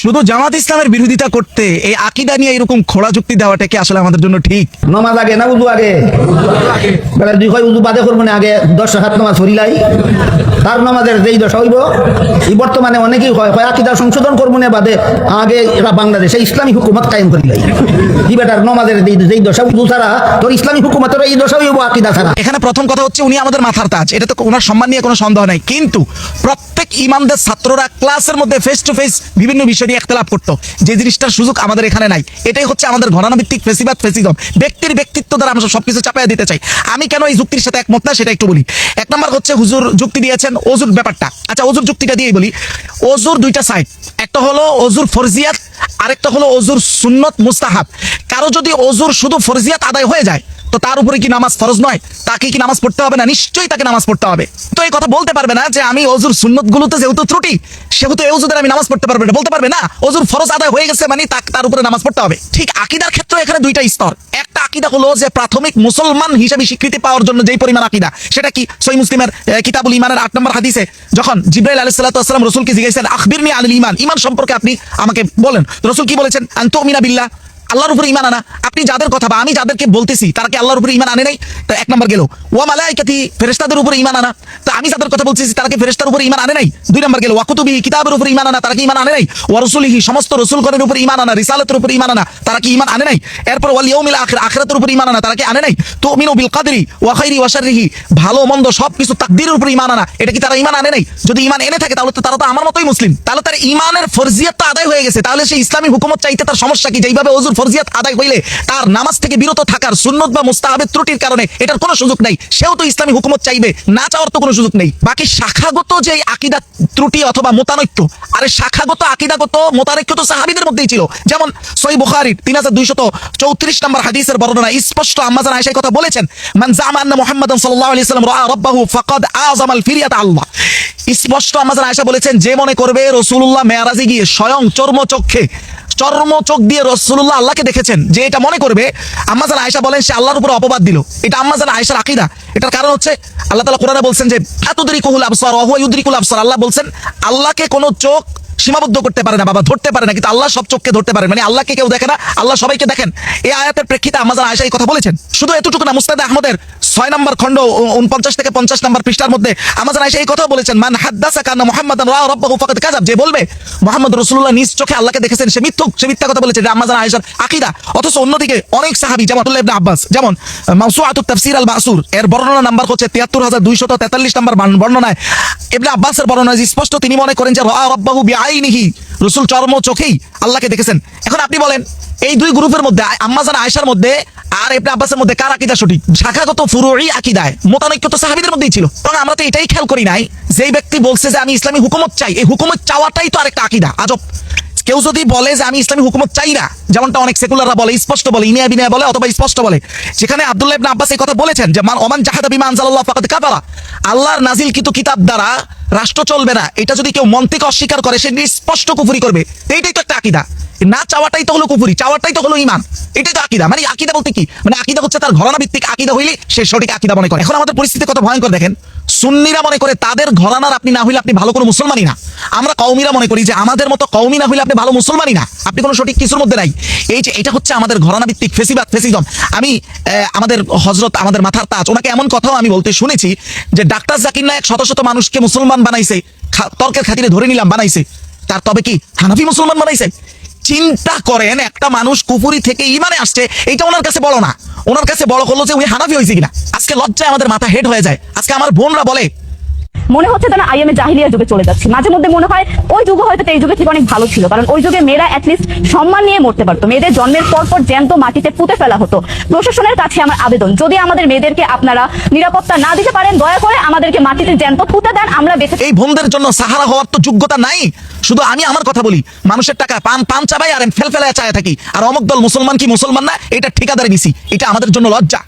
শুধু জামাত ইসলামের বিরোধিতা করতে এই আকীদা নিয়ে এরকম খোলা যুক্তি দেওয়াটা কি আসলে আমাদের জন্য ঠিক? নমাজ আগে না উজু আগে? বেলা দুই হয় উজু বাদে করবো না, আগে 10 রাকাত নামাজ পড়িলাই তার নামাজের যেই দশা হইব। এই বর্তমানে অনেকেই হয় আকীদা সংশোধন করবো না বাদে আগে এরা বাংলাদেশে ইসলামী হুকুমত কায়েম করিলাই। কি বেটার নমাজের যেই দশা উজু ছাড়া তোর ইসলামী হুকুমতের এই দশা হইব আকীদা ছাড়া। এখানে প্রথম কথা হচ্ছে উনি আমাদের মাথার তাজ, এটা তো ওনার সম্মান নিয়ে কোনো সন্দেহ নাই। কিন্তু প্রত্যেক ইমামদের ছাত্ররা ক্লাসের মধ্যে ফেস টু ফেস বিভিন্ন বিষয় নিয়ে ইখতিলাফ করতো, যে জিনিসটার সুযোগ আমাদের এখানে নাই। এটাই হচ্ছে আমাদের ঘরানা ভিত্তিক ফেসিবাদ ফেসিজম। ব্যক্তির ব্যক্তিত্ব দ্বারা আমরা সবকিছু চাপাইয়া দিতে চাই। আমি কেন এই যুক্তির সাথে একমত না সেটা একটু বলি। এক নম্বর হচ্ছে হুজুর যুক্তি দিয়েছেন অজুর ব্যাপারটা। আচ্ছা, অজুর যুক্তিটা দিয়েই বলি। অজুর দুইটা সাইড, একটা হলো অজুর ফরজিয়াত, আরেকটা হলো অজুর সুন্নত মুস্তাহাব। কারো যদি অজুর শুধু ফরজিয়াত আদায় হয়ে যায় তো তার উপরে কি নামাজ ফরজ নয়? তাকে কি নামাজ পড়তে হবে না? নিশ্চয়ই তাকে নামাজ পড়তে হবে। তো এই কথা বলতে পারবে না যে আমি অজুর সুন্নত গুলোতে যেহেতু ত্রুটি সেহেতু এই অজুদের আমি নামাজ পড়তে পারবো না, বলতে পারবে না। অজুর ফরজ আদায় হয়ে গেছে মানে তার উপরে নামাজ পড়তে হবে। ঠিক আকীদার ক্ষেত্রে এখানে দুইটা স্তর। একটা আকীদা হলো যে প্রাথমিক মুসলমান হিসেবে স্বীকৃতি পাওয়ার জন্য যেই পরিমাণ আকীদা, সেটা কি সহিহ মুসলিমের কিতাবুল ঈমানের 8 নম্বর হাদিসে যখন জিবরাইল আলাইহিস সালাতু ওয়াস সালাম রাসূলকে জিজ্ঞাসা আখবিরনি আনিল ঈমান, ঈমান সম্পর্কে আপনি আমাকে বলেন। রাসূল কি বলেছেন? আন তুমিনা বিল্লাহ, আল্লাহর উপরে ঈমান আনা। আপনি যাদের কথা বা আমি যাদেরকে বলতেছি তারা কি আল্লাহর উপরে ঈমান আনে নাই? তো এক নম্বর গেল। ওয়া মালাইকাতি, ফেরেশতাদের উপরে ঈমান আনা। তো আমি যাদের কথা বলতেছি তারা কি ফেরেশতার উপরে ঈমান আনে নাই? দুই নম্বর গেল। ওয়া কুতুবিহি, কিতাবের উপরে ঈমান আনা, তারা কি ঈমান আনে নাই? ওয়া রাসূলিহি, সমস্ত রাসূলগণের উপরে ঈমান আনা, রিসালাতের উপরে ঈমান আনা, তারা কি ঈমান আনে নাই? এরপর ওয়াল ইয়াউমিল আখির, আখিরাতের উপরে ঈমান আনা, তারা কি আনে নাই? তুমিনু বিল কদরি ওয়া খাইরি ওয়া শাররিহি, ভালো মন্দ সবকিছু তাকদীরের উপরে ঈমান আনা, এটা কি তারা ঈমান আনে নাই? যদি ঈমান এনে থাকে তাহলে তো তারা তো আমার মতোই মুসলিম। তাহলে তার ঈমানের ফরজিয়াত তো আদায় হয়ে গেছে। তাহলে সেই ইসলামী হুকুমত চাইতে তার সমস্যা কি? যেইভাবে ওযুর ফরজিয়াত আদায় হইলে তার নামাজ থেকে বিরত থাকার সুন্নত বা মুস্তাহাবের ত্রুটির কারণে এটার কোনো সুযোগ নাই, সেও তো ইসলামী হুকুমত চাইবে, না চাওয়ার তো কোনো সুযোগ নেই। বাকি শাখাগত যে আকীদা ত্রুটি অথবা মোতানৈক্য, আরে শাখাগত আকীদাগত মোতানৈক্য তো সাহাবীদের মধ্যেই ছিল। যেমন সহিহ বুখারীর 3234 নম্বর হাদিসের বর্ণনা স্পষ্ট আম্মা জান আয়েশা কথা বলেছেন, মান জামা আন্না মুহাম্মাদান সাল্লাল্লাহু আলাইহি ওয়াসাল্লাম রাআ রাব্বাহু ফাকাদ আযামাল ফিরিয়াত আল্লাহ। স্পষ্ট আম্মা জান আয়েশা বলেছেন, যে মনে করবে রাসূলুল্লাহ মেরাজে গিয়ে স্বয়ং চর্মচোখ দিয়ে রাসূলুল্লাহ আল্লাহকে দেখেছেন, যে এটা মনে করবে, আম্মা জান আয়েশা বলেন সে আল্লাহর উপর অপবাদ দিল। এটা আম্মা জান আয়েশার আকীদা। এটার কারণ হচ্ছে আল্লাহ তাআলা কোরআনে বলছেন যে আতুদরিকুল আবসার ওয়া হুয়া ইউদরিকুল আবসার। আল্লাহ বলছেন আল্লাহকে কোনো চোখ সীমাবদ্ধ করতে পারে না, বাবা ধরতে পারে না, কিন্তু আল্লাহ সব চোখকে ধরতে পারে। মানে আল্লাহকে কেউ দেখে না, আল্লাহ সবাইকে দেখেন। এই আয়াতের প্রেক্ষিতে আম্মা জান আয়েশা এই কথা বলেছেন। শুধু এতটুকু না, মুসনাদ আহমদের 6 নম্বর খণ্ড 49 থেকে 50 নম্বর পৃষ্ঠার মধ্যে আম্মা জান আয়েশা এই কথা বলেছেন, মান হাদ্দাসাকা আন্না মুহাম্মাদান রাআ রাব্বাহু ফাকাদ কাযাব। যে বলবে মুহাম্মদ রাসূলুল্লাহ নিজ চোখে আল্লাহকে দেখেছেন সে মিথ্যুক, সে মিথ্যা কথা বলেছে। এটা আম্মা জান আয়েশার আকীদা। অথচ অন্যদিকে অনেক সাহাবী যেমন আব্দুল্লাহ ইবনে আব্বাস, যেমন মাওসুআতুত তাফসীর আল মাসুর এর বর্ণনা নাম্বার হচ্ছে 73243 নম্বর বর্ণনায় ইবনে আব্বাসের বর্ণনা স্পষ্ট, তিনি মনে করেন যে রাআ রাব্বাহু বিআইনিহি, রাসূল চর্ম চোখেই আল্লাহকে দেখেছেন। এখন আপনি বলেন এই দুই গ্রুপের মধ্যে আম্মা জান আয়েশার মধ্যে আর ইবনে আব্বাসের মধ্যে কার আকীদা সঠিক? শাখাগত ফুরুই আকীদায় মোতানৈক্য তো সাহাবীদের মধ্যেই ছিল। কারণ আমরা তো এটাই খেয়াল করি নাই, যেই ব্যক্তি বলছে যে আমি ইসলামী হুকুমত চাই, এই হুকুমত চাওয়াটাই তো আরেকটা আকীদা। আজব। কেউ যদি বলে যে আমি ইসলামী হুকুমত চাই না, যেমনটা অনেক সেকুলাররা বলে, স্পষ্ট বলে, ইনিয়া বিনিয়া বলে অথবা স্পষ্ট বলে, সেখানে আব্দুল্লাহ ইবনে আব্বাস এই কথা বলেছেন যে ওমান জাহাদা বিমা আনজালাল্লাহু ফাকাদ কাফারা। আল্লাহর নাজিলকৃত কিতাব দ্বারা রাষ্ট্র চলবে না, এটা যদি কেউ মন থেকে অস্বীকার করে সে স্পষ্ট কুফরি করবে। এইটাই তো একটা আকীদা। না চাওয়াটাই তো হলো কুফরি, চাওয়াটাই তো হলো ঈমান। এটাই তো আকীদা। মানে আকীদা বলতে কি? মানে আকীদা হচ্ছে তার ঘরানা ভিত্তিক আকীদা হইলে সে সঠিক আকীদা মনে করে। এখন আমাদের পরিস্থিতি কত ভয়ঙ্কর দেখেন। সুন্নিরা মনে করে তাদের ঘরানার আপনি না হইলে আপনি ভালো কোনো মুসলমানই না। আমরা কওমিরা মনে করি যে আমাদের মতো কওমি না হইলে আপনি ভালো মুসলমানই না, আপনি কোনো সঠিক কিছুর মধ্যে নাই। এই যে এটা হচ্ছে আমাদের ঘরানা ভিত্তিক ফেসিবাদ ফেসিজম। আমি আমাদের হযরত, আমাদের মাথার তাজ, ওনাকে এমন কথাও আমি বলতে শুনেছি যে ডাক্তার জাকির নায়েক শত শত মানুষকে মুসলমান বানাইছে, তর্কের খাতিরে ধরে নিলাম বানাইছে, তার তবে কি হানাফি মুসলমান বানাইছে? চিন্তা করেন, একটা মানুষ কুফরি থেকে ঈমানে আসছে, এটা ওনার কাছে বড় না। ওনার কাছে বড় হলো যে উনি হানাফি হয়েছে কিনা। আজকে লজ্জায় আমাদের মাথা হেড হয়ে যায়। আজকে আমার বোনরা বলে মনে হচ্ছে যেন আইএমএ জাহিলিয়ার যুগে চলে যাচ্ছে। মাঝে মধ্যে মনে হয় ওই যুগ হয়তো এই যুগে থেকে অনেক ভালো ছিল, কারণ ওই যুগে মেয়েরা অ্যাটলিস্ট সম্মান নিয়ে মরতে পারতো। মেয়েদের জন্মের পর জ্যান্ত মাটিতে পুঁতে ফেলা হতো। প্রশাসনের কাছে আমার আবেদন, যদি আমাদের মেয়েদেরকে আপনারা নিরাপত্তা না দিতে পারেন, দয়া করে আমাদেরকে মাটিতে জ্যান্ত পুঁতে দেন, আমরা বেঁচে। এই বোনদের জন্য সাহারা হওয়ার তো যোগ্যতা নাই। শুধু আমি আমার কথা বলি, মানুষের টাকা পান চাবাই আর ফেলফেলায় চায় থাকি, আর অমুক দল মুসলমান কি মুসলমান না এটা ঠিকাদারি নিছি, এটা আমাদের জন্য লজ্জা।